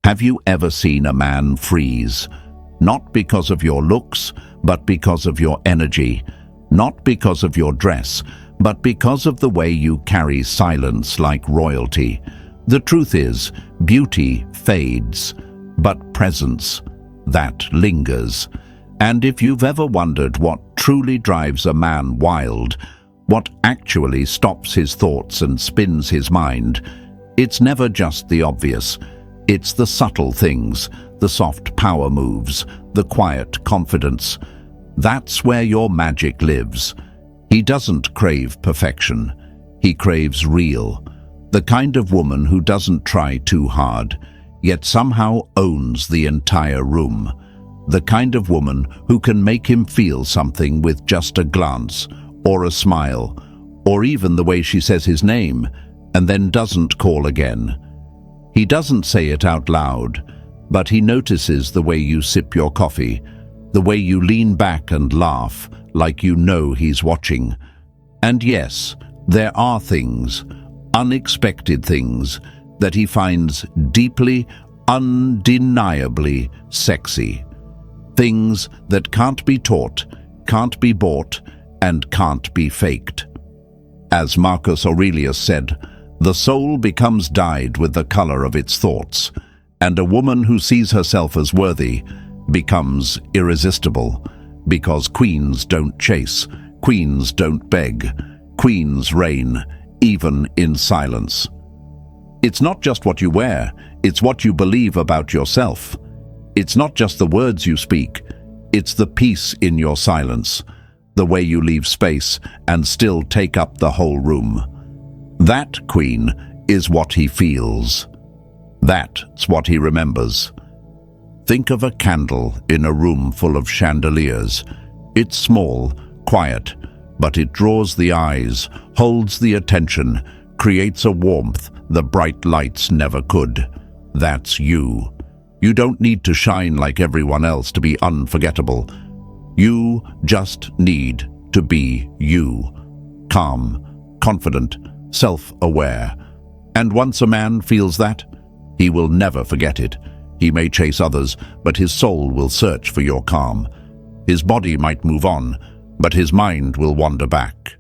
Have you ever seen a man freeze? Not because of your looks, but because of your energy. Not because of your dress, but because of the way you carry silence like royalty. The truth is, beauty fades, but presence, that lingers. And if you've ever wondered what truly drives a man wild, what actually stops his thoughts and spins his mind, it's never just the obvious. It's the subtle things, the soft power moves, the quiet confidence. That's where your magic lives. He doesn't crave perfection. He craves real. The kind of woman who doesn't try too hard, yet somehow owns the entire room. The kind of woman who can make him feel something with just a glance, or a smile, or even the way she says his name, and then doesn't call again. He doesn't say it out loud, but he notices the way you sip your coffee, the way you lean back and laugh like you know he's watching. And yes, there are things, unexpected things, that he finds deeply, undeniably sexy. Things that can't be taught, can't be bought, and can't be faked. As Marcus Aurelius said, the soul becomes dyed with the color of its thoughts, and a woman who sees herself as worthy becomes irresistible, because queens don't chase, queens don't beg, queens reign, even in silence. It's not just what you wear, it's what you believe about yourself. It's not just the words you speak, it's the peace in your silence, the way you leave space and still take up the whole room. That, queen, is what he feels. That's what he remembers. Think of a candle in a room full of chandeliers. It's small, quiet, but it draws the eyes, holds the attention, creates a warmth the bright lights never could. That's you. You don't need to shine like everyone else to be unforgettable. You just need to be you. Calm, confident, self-aware. And once a man feels that, he will never forget it. He may chase others, but his soul will search for your calm. His body might move on, but his mind will wander back.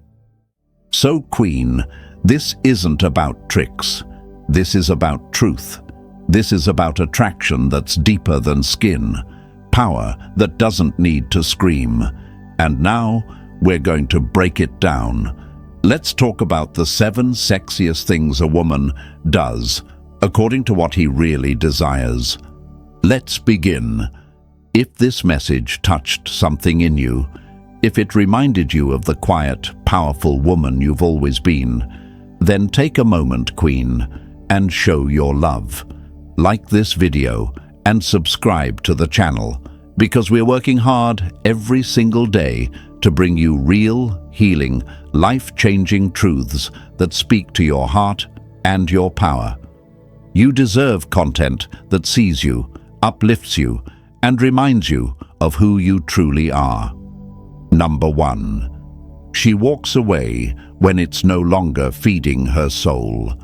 So, queen, this isn't about tricks. This is about truth. This is about attraction that's deeper than skin, power that doesn't need to scream. And now, we're going to break it down. Let's talk about the 7 sexiest things a woman does, according to what he really desires. Let's begin. If this message touched something in you, if it reminded you of the quiet, powerful woman you've always been, then take a moment, queen, and show your love. Like this video and subscribe to the channel, because we're working hard every single day to bring you real, healing, life-changing truths that speak to your heart and your power. You deserve content that sees you, uplifts you, and reminds you of who you truly are. Number 1. She walks away when it's no longer feeding her soul.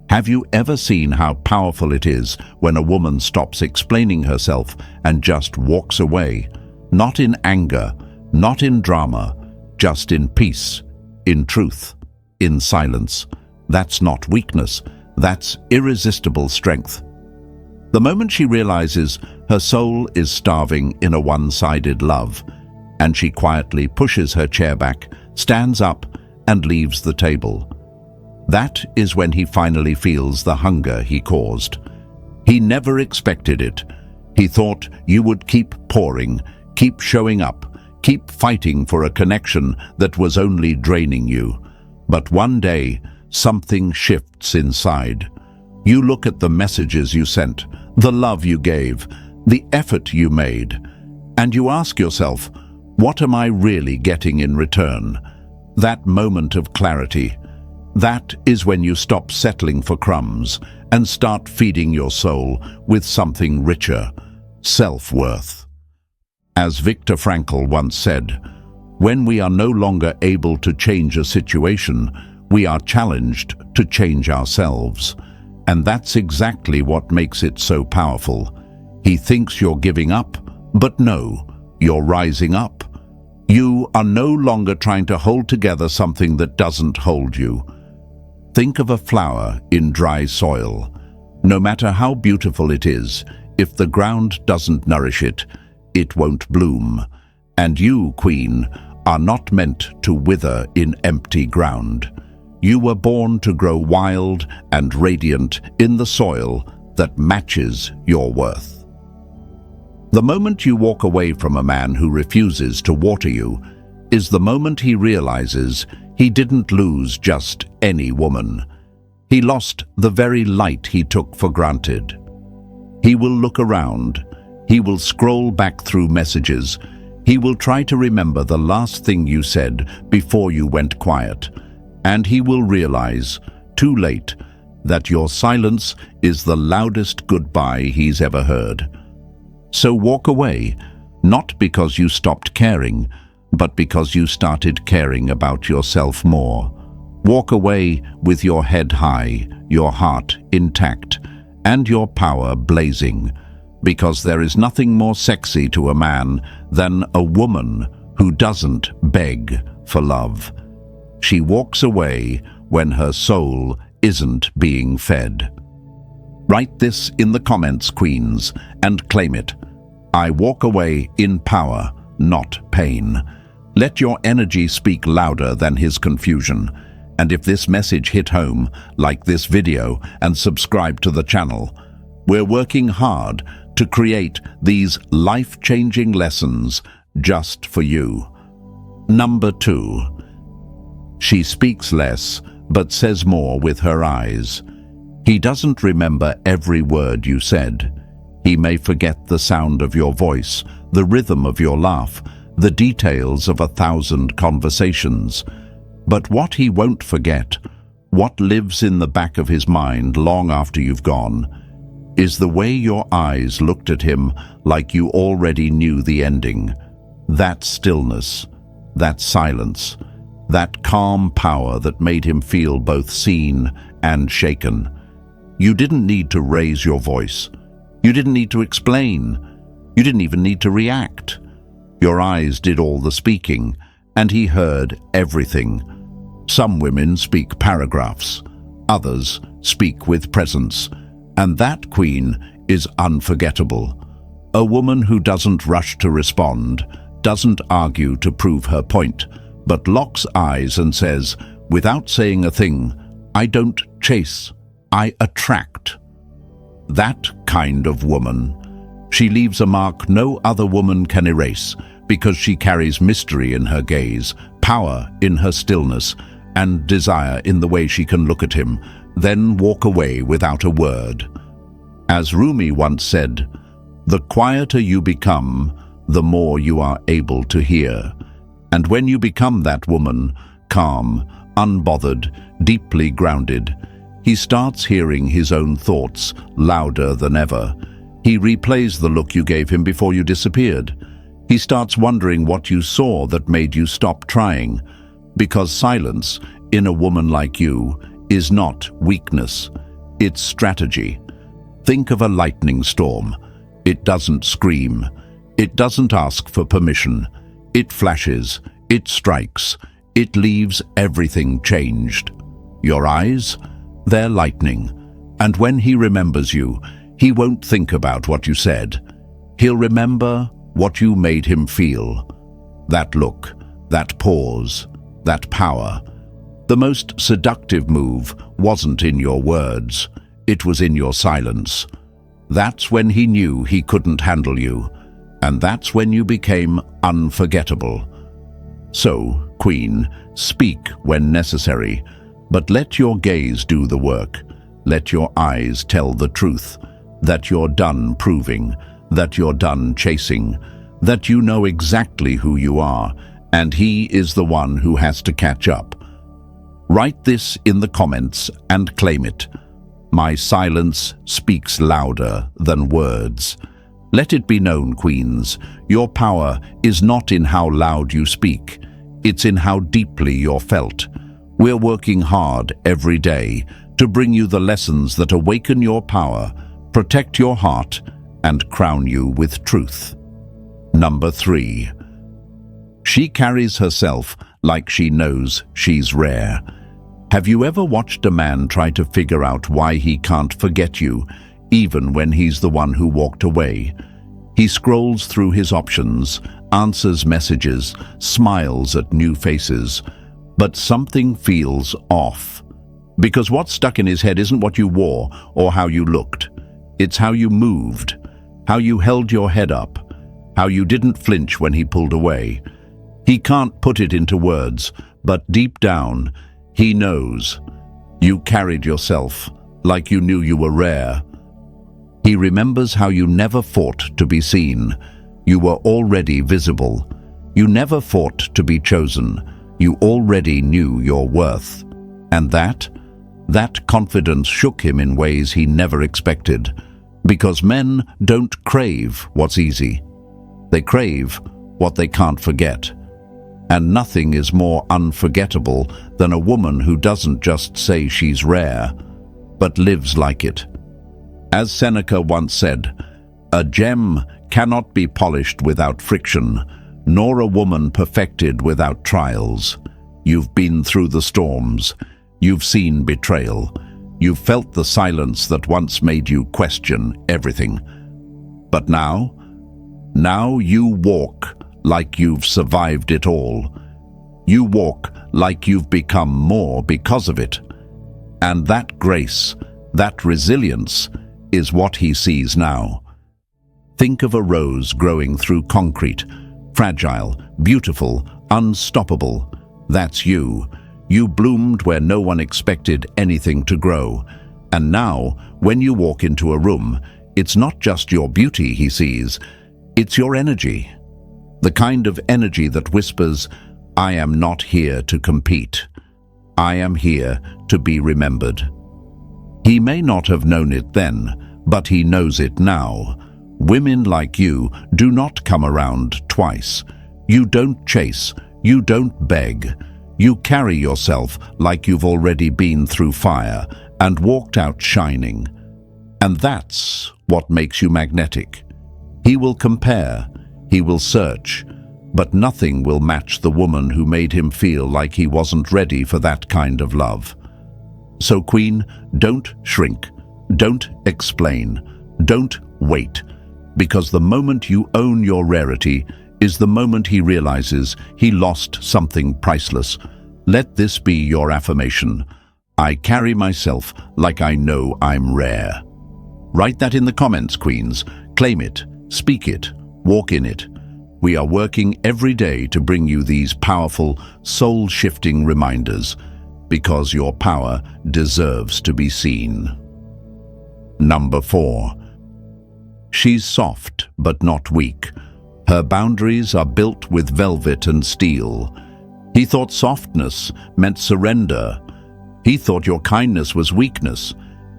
Have you ever seen how powerful it is when a woman stops explaining herself and just walks away? Not in anger, not in drama, just in peace, in truth, in silence. That's not weakness, that's irresistible strength. The moment she realizes her soul is starving in a one-sided love, and she quietly pushes her chair back, stands up, and leaves the table. That is when he finally feels the hunger he caused. He never expected it. He thought you would keep pouring, keep showing up, keep fighting for a connection that was only draining you. But one day, something shifts inside. You look at the messages you sent, the love you gave, the effort you made, and you ask yourself, what am I really getting in return? That moment of clarity, that is when you stop settling for crumbs and start feeding your soul with something richer, self-worth. As Viktor Frankl once said, when we are no longer able to change a situation, we are challenged to change ourselves. And that's exactly what makes it so powerful. He thinks you're giving up, but no, you're rising up. You are no longer trying to hold together something that doesn't hold you. Think of a flower in dry soil. No matter how beautiful it is, if the ground doesn't nourish it, it won't bloom. And you, Queen, are not meant to wither in empty ground. You were born to grow wild and radiant in the soil that matches your worth. The moment you walk away from a man who refuses to water you is the moment he realizes he didn't lose just any woman. He lost the very light he took for granted. He will look around. He will scroll back through messages. He will try to remember the last thing you said before you went quiet. And he will realize, too late, that your silence is the loudest goodbye he's ever heard. So walk away, not because you stopped caring, but because you started caring about yourself more. Walk away with your head high, your heart intact, and your power blazing, because there is nothing more sexy to a man than a woman who doesn't beg for love. She walks away when her soul isn't being fed. Write this in the comments, queens, and claim it. I walk away in power, not pain. Let your energy speak louder than his confusion. And if this message hit home, like this video and subscribe to the channel. We're working hard to create these life-changing lessons just for you. Number 2. She speaks less, but says more with her eyes. He doesn't remember every word you said. He may forget the sound of your voice, the rhythm of your laugh, the details of 1,000 conversations. But what he won't forget, what lives in the back of his mind long after you've gone, is the way your eyes looked at him like you already knew the ending. That stillness, that silence, that calm power that made him feel both seen and shaken. You didn't need to raise your voice. You didn't need to explain. You didn't even need to react. Your eyes did all the speaking, and he heard everything. Some women speak paragraphs. Others speak with presence. And that, Queen, is unforgettable. A woman who doesn't rush to respond, doesn't argue to prove her point, but locks eyes and says, without saying a thing, I don't chase, I attract. That kind of woman. She leaves a mark no other woman can erase, because she carries mystery in her gaze, power in her stillness, and desire in the way she can look at him, then walk away without a word. As Rumi once said, the quieter you become, the more you are able to hear. And when you become that woman, calm, unbothered, deeply grounded, he starts hearing his own thoughts louder than ever. He replays the look you gave him before you disappeared. He starts wondering what you saw that made you stop trying. Because silence, in a woman like you, is not weakness, it's strategy. Think of a lightning storm. It doesn't scream. It doesn't ask for permission. It flashes, it strikes, it leaves everything changed. Your eyes? They're lightning. And when he remembers you, he won't think about what you said. He'll remember what you made him feel. That look, that pause, that power. The most seductive move wasn't in your words, it was in your silence. That's when he knew he couldn't handle you. And that's when you became unforgettable. So, Queen, speak when necessary, but let your gaze do the work. Let your eyes tell the truth, that you're done proving, that you're done chasing, that you know exactly who you are, and he is the one who has to catch up. Write this in the comments and claim it. My silence speaks louder than words. Let it be known, queens, your power is not in how loud you speak, it's in how deeply you're felt. We're working hard every day to bring you the lessons that awaken your power, protect your heart, and crown you with truth. Number 3. She carries herself like she knows she's rare. Have you ever watched a man try to figure out why he can't forget you, even when he's the one who walked away? He scrolls through his options, answers messages, smiles at new faces, but something feels off. Because what's stuck in his head isn't what you wore or how you looked. It's how you moved, how you held your head up, how you didn't flinch when he pulled away. He can't put it into words, but deep down, he knows. You carried yourself like you knew you were rare. He remembers how you never fought to be seen. You were already visible. You never fought to be chosen. You already knew your worth. And that confidence shook him in ways he never expected. Because men don't crave what's easy. They crave what they can't forget. And nothing is more unforgettable than a woman who doesn't just say she's rare, but lives like it. As Seneca once said, "A gem cannot be polished without friction, nor a woman perfected without trials." You've been through the storms. You've seen betrayal. You've felt the silence that once made you question everything. But now you walk like you've survived it all. You walk like you've become more because of it. And that grace, that resilience, is what he sees now. Think of a rose growing through concrete, fragile, beautiful, unstoppable. That's you. You bloomed where no one expected anything to grow. And now, when you walk into a room, it's not just your beauty he sees, it's your energy. The kind of energy that whispers, "I am not here to compete. I am here to be remembered." He may not have known it then, but he knows it now. Women like you do not come around twice. You don't chase, you don't beg. You carry yourself like you've already been through fire and walked out shining. And that's what makes you magnetic. He will compare, he will search, but nothing will match the woman who made him feel like he wasn't ready for that kind of love. So Queen, don't shrink, don't explain, don't wait, because the moment you own your rarity is the moment he realizes he lost something priceless. Let this be your affirmation. I carry myself like I know I'm rare. Write that in the comments, Queens. Claim it, speak it, walk in it. We are working every day to bring you these powerful, soul-shifting reminders, because your power deserves to be seen. Number 4. She's soft but not weak. Her boundaries are built with velvet and steel. He thought softness meant surrender. He thought your kindness was weakness.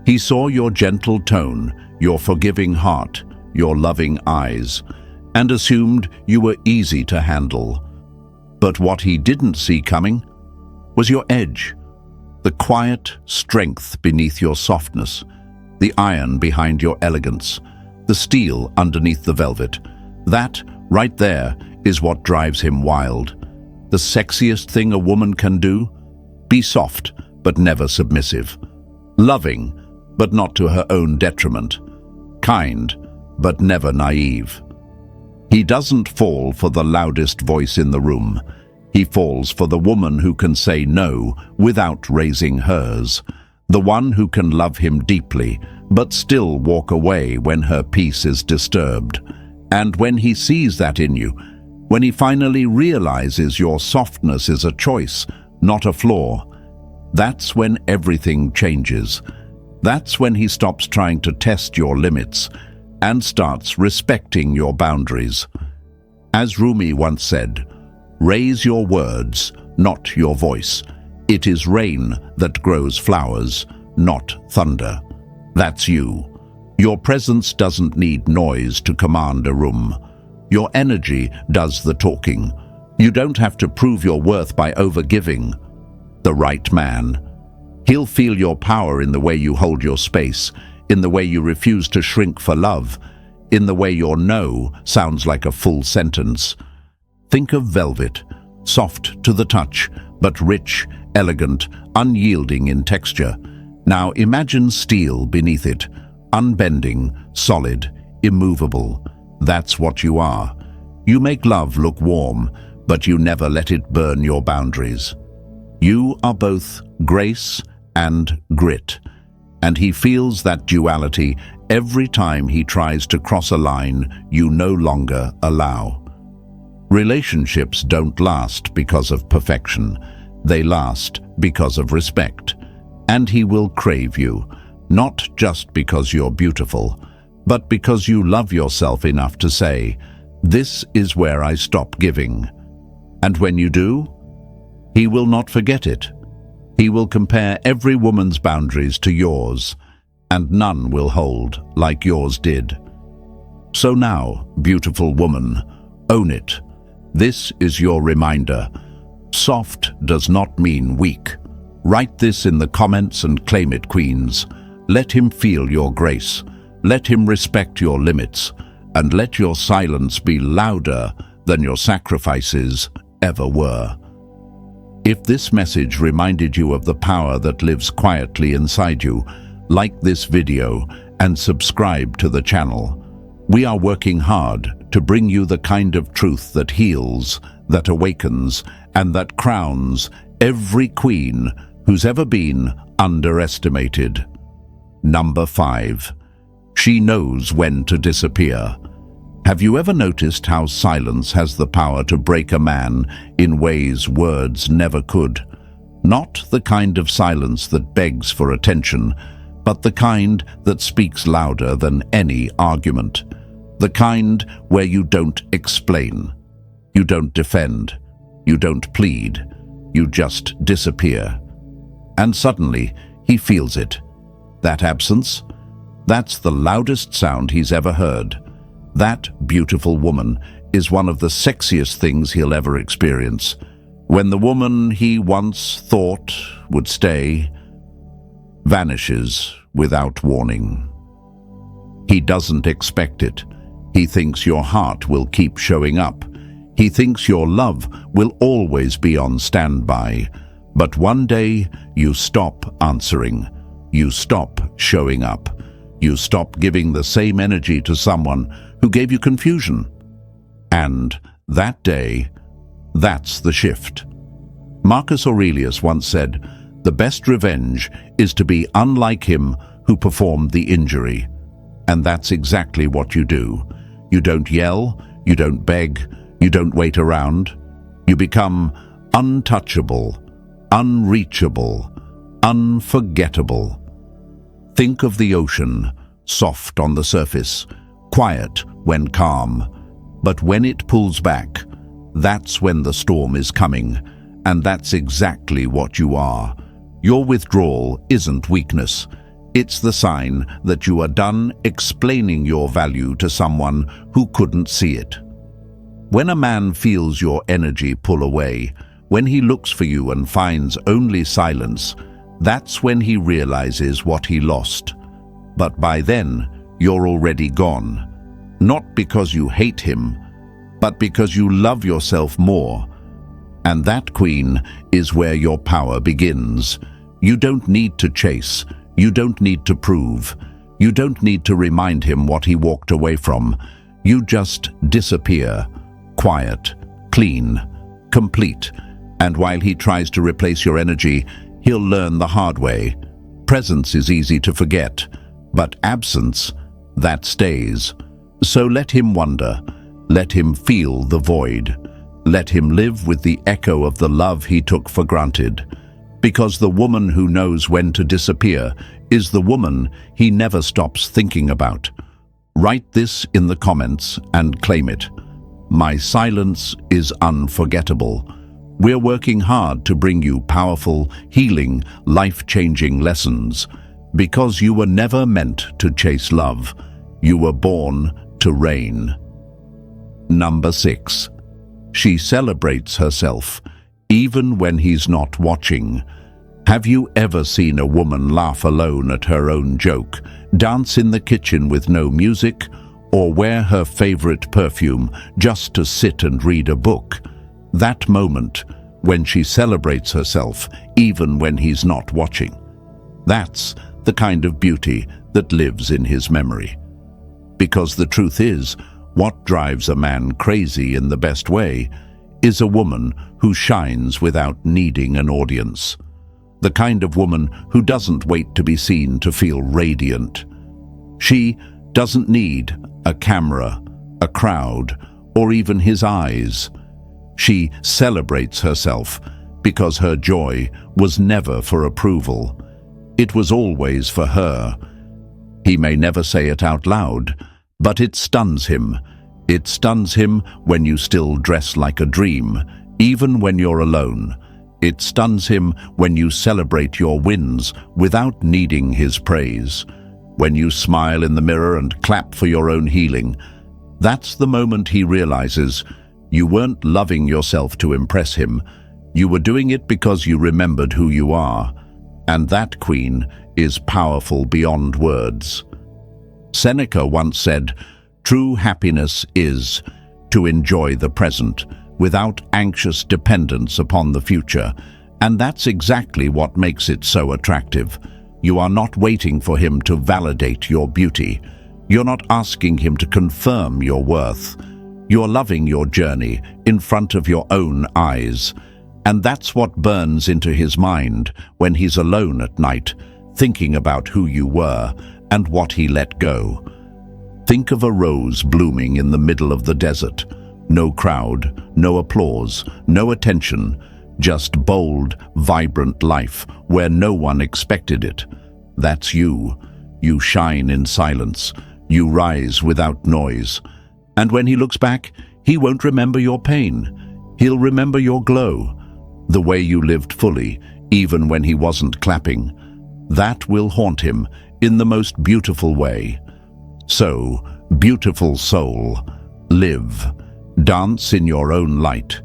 He saw your gentle tone, your forgiving heart, your loving eyes, and assumed you were easy to handle. But what he didn't see coming was your edge, the quiet strength beneath your softness, the iron behind your elegance, the steel underneath the velvet. That, right there, is what drives him wild. The sexiest thing a woman can do? Be soft, but never submissive. Loving, but not to her own detriment. Kind, but never naive. He doesn't fall for the loudest voice in the room. He falls for the woman who can say no without raising hers. The one who can love him deeply, but still walk away when her peace is disturbed. And when he sees that in you, when he finally realizes your softness is a choice, not a flaw, that's when everything changes. That's when he stops trying to test your limits and starts respecting your boundaries. As Rumi once said, "Raise your words, not your voice. It is rain that grows flowers, not thunder." That's you. Your presence doesn't need noise to command a room. Your energy does the talking. You don't have to prove your worth by overgiving. The right man, He'll feel your power in the way you hold your space, in the way you refuse to shrink for love, in the way your no sounds like a full sentence. Think of velvet, soft to the touch, but rich, elegant, unyielding in texture. Now imagine steel beneath it, unbending, solid, immovable. That's what you are. You make love look warm, but you never let it burn your boundaries. You are both grace and grit, and he feels that duality every time he tries to cross a line you no longer allow. Relationships don't last because of perfection. They last because of respect. And he will crave you, not just because you're beautiful, but because you love yourself enough to say, "This is where I stop giving." And when you do, he will not forget it. He will compare every woman's boundaries to yours, and none will hold like yours did. So now, beautiful woman, own it. This is your reminder. Soft does not mean weak. Write this in the comments and claim it, queens. Let him feel your grace. Let him respect your limits. And let your silence be louder than your sacrifices ever were. If this message reminded you of the power that lives quietly inside you, like this video and subscribe to the channel. We are working hard to bring you the kind of truth that heals, that awakens, and that crowns every queen who's ever been underestimated. Number 5. She knows when to disappear. Have you ever noticed how silence has the power to break a man in ways words never could? Not the kind of silence that begs for attention, but the kind that speaks louder than any argument. The kind where you don't explain, you don't defend, you don't plead, you just disappear. And suddenly, he feels it. That absence, that's the loudest sound he's ever heard. That beautiful woman is one of the sexiest things he'll ever experience. When the woman he once thought would stay vanishes without warning. He doesn't expect it. He thinks your heart will keep showing up. He thinks your love will always be on standby. But one day, you stop answering. You stop showing up. You stop giving the same energy to someone who gave you confusion. And that day, that's the shift. Marcus Aurelius once said, "The best revenge is to be unlike him who performed the injury." And that's exactly what you do. You don't yell, you don't beg, you don't wait around. You become untouchable, unreachable, unforgettable. Think of the ocean, soft on the surface, quiet when calm. But when it pulls back, that's when the storm is coming. And that's exactly what you are. Your withdrawal isn't weakness. It's the sign that you are done explaining your value to someone who couldn't see it. When a man feels your energy pull away, when he looks for you and finds only silence, that's when he realizes what he lost. But by then, you're already gone. Not because you hate him, but because you love yourself more. And that, queen, is where your power begins. You don't need to chase. You don't need to prove. You don't need to remind him what he walked away from. You just disappear, quiet, clean, complete. And while he tries to replace your energy, he'll learn the hard way. Presence is easy to forget, but absence, that stays. So let him wonder. Let him feel the void. Let him live with the echo of the love he took for granted. Because the woman who knows when to disappear is the woman he never stops thinking about. Write this in the comments and claim it. My silence is unforgettable. We're working hard to bring you powerful, healing, life-changing lessons. Because you were never meant to chase love. You were born to reign. Number 6. She celebrates herself, even when he's not watching. Have you ever seen a woman laugh alone at her own joke, dance in the kitchen with no music, or wear her favorite perfume just to sit and read a book? That moment, when she celebrates herself, even when he's not watching. That's the kind of beauty that lives in his memory. Because the truth is, what drives a man crazy in the best way is a woman who shines without needing an audience. The kind of woman who doesn't wait to be seen to feel radiant. She doesn't need a camera, a crowd, or even his eyes. She celebrates herself because her joy was never for approval. It was always for her. He may never say it out loud, but it stuns him. It stuns him when you still dress like a dream, even when you're alone. It stuns him when you celebrate your wins without needing his praise. When you smile in the mirror and clap for your own healing. That's the moment he realizes you weren't loving yourself to impress him. You were doing it because you remembered who you are. And that, queen, is powerful beyond words. Seneca once said, "True happiness is to enjoy the present without anxious dependence upon the future." And that's exactly what makes it so attractive. You are not waiting for him to validate your beauty. You're not asking him to confirm your worth. You're loving your journey in front of your own eyes. And that's what burns into his mind when he's alone at night, thinking about who you were and what he let go. Think of a rose blooming in the middle of the desert. No crowd, no applause, no attention, just bold, vibrant life where no one expected it. That's you. You shine in silence. You rise without noise. And when he looks back, he won't remember your pain. He'll remember your glow, the way you lived fully, even when he wasn't clapping. That will haunt him in the most beautiful way. So, beautiful soul, live. Dance in your own light.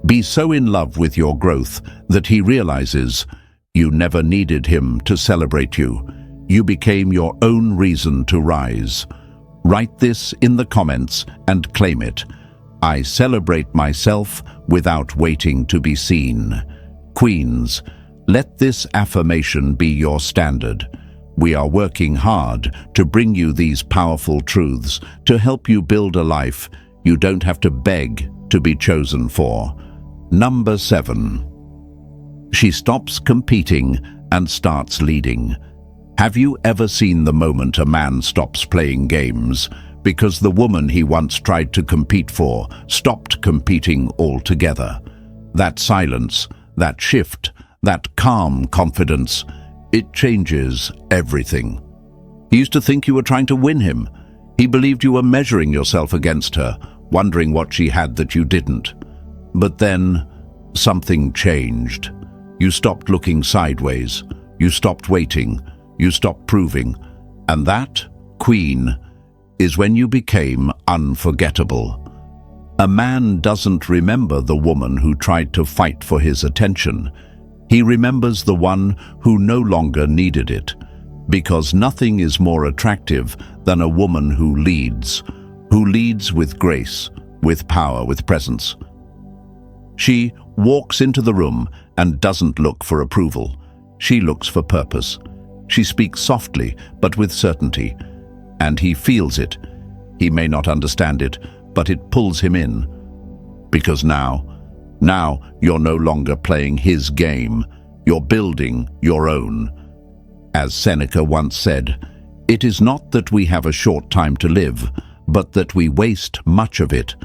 Be so in love with your growth that he realizes you never needed him to celebrate you. You became your own reason to rise. Write this in the comments and claim it. I celebrate myself without waiting to be seen. Queens, let this affirmation be your standard. We are working hard to bring you these powerful truths to help you build a life you don't have to beg to be chosen for. Number 7. She stops competing and starts leading. Have you ever seen the moment a man stops playing games because the woman he once tried to compete for stopped competing altogether? That silence, that shift, that calm confidence, it changes everything. He used to think you were trying to win him. He believed you were measuring yourself against her, wondering what she had that you didn't. But then, something changed. You stopped looking sideways. You stopped waiting. You stopped proving. And that, queen, is when you became unforgettable. A man doesn't remember the woman who tried to fight for his attention. He remembers the one who no longer needed it, because nothing is more attractive than a woman who leads with grace, with power, with presence. She walks into the room and doesn't look for approval. She looks for purpose. She speaks softly, but with certainty. And he feels it. He may not understand it, but it pulls him in. Because now you're no longer playing his game. You're building your own. As Seneca once said, it is not that we have a short time to live, but that we waste much of it.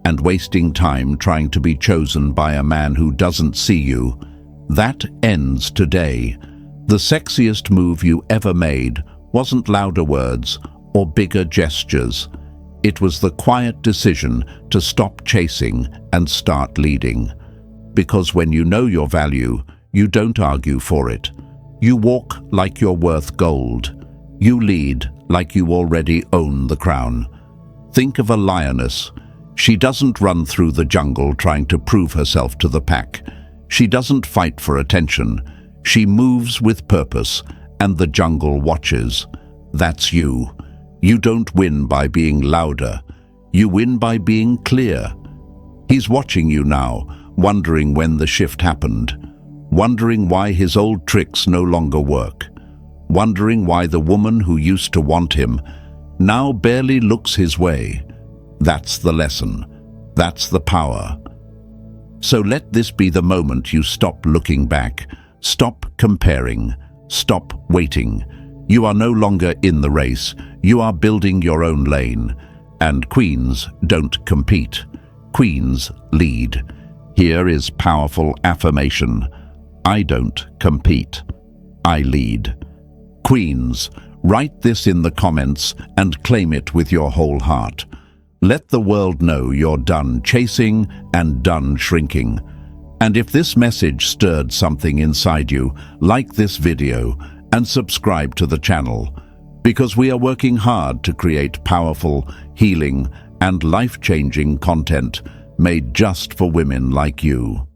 And wasting time trying to be chosen by a man who doesn't see you, that ends today. The sexiest move you ever made wasn't louder words or bigger gestures. It was the quiet decision to stop chasing and start leading. Because when you know your value, you don't argue for it. You walk like you're worth gold. You lead like you already own the crown. Think of a lioness. She doesn't run through the jungle trying to prove herself to the pack. She doesn't fight for attention. She moves with purpose, and the jungle watches. That's you. You don't win by being louder. You win by being clear. He's watching you now, wondering when the shift happened, wondering why his old tricks no longer work, wondering why the woman who used to want him now barely looks his way. That's the lesson. That's the power. So let this be the moment you stop looking back, stop comparing, stop waiting. You are no longer in the race. You are building your own lane. And queens don't compete. Queens lead. Here is powerful affirmation. I don't compete. I lead. Queens, write this in the comments and claim it with your whole heart. Let the world know you're done chasing and done shrinking. And if this message stirred something inside you, like this video and subscribe to the channel, because we are working hard to create powerful, healing, and life-changing content made just for women like you.